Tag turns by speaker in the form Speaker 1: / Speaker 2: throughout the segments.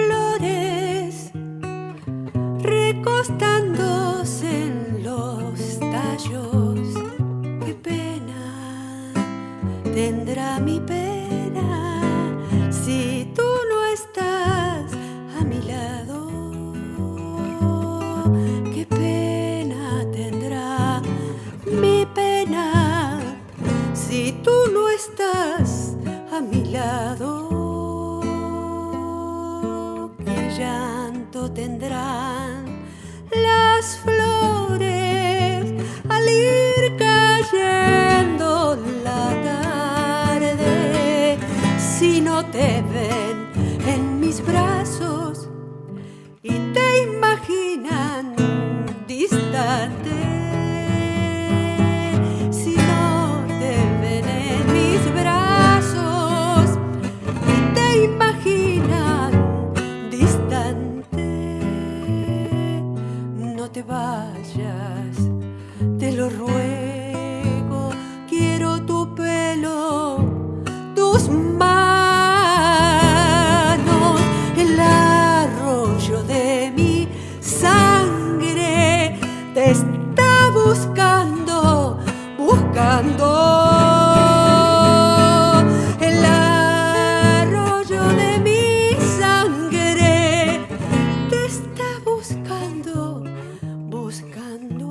Speaker 1: flores recostándose en los tallos. Qué pena tendrá mi pena si tú no estás a mi lado. Qué pena tendrá mi pena si tú no estás a mi lado. Qué llanto tendrán las flores al ir cayendo la tarde si no te ven en mis brazos y te imaginan distante. Si no te ven en mis brazos y te imaginan distante, no te vayas, te lo ruego. Quiero tu pelo, tus manos, el arroyo de mi sangre te está buscando, buscando. El arroyo de mi sangre te está buscando, buscando.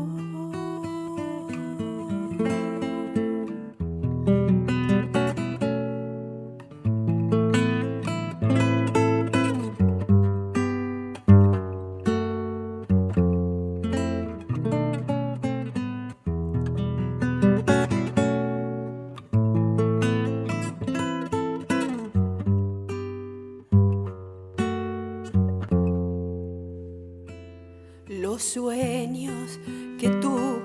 Speaker 1: Los sueños que tú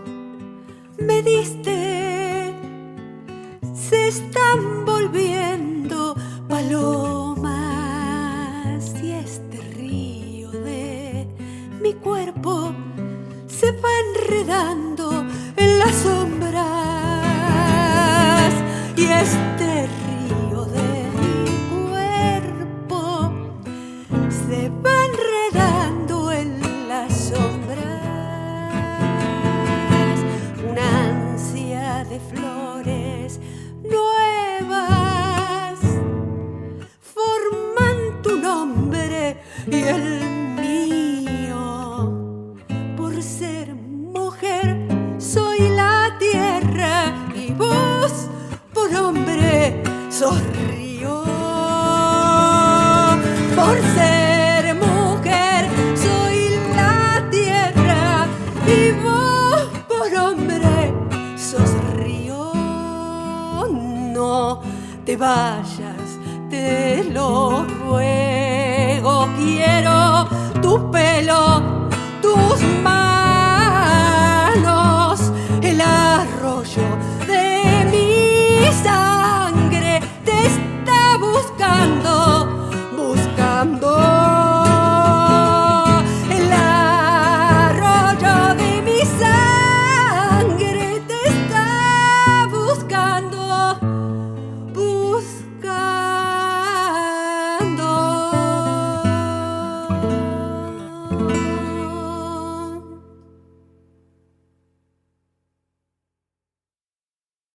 Speaker 1: me diste se están volviendo palomas y este río de mi cuerpo se va enredando en las sombras y este río de mi cuerpo se va enredando en las sombras. Una ansia de flores nuevas forman tu nombre y el mío. Por ser mujer soy la tierra y vos por hombre sos río. Por ser mujer soy la tierra y vos por hombre sos río. No te vayas, te lo ruego. Quiero tu pelo, tus manos,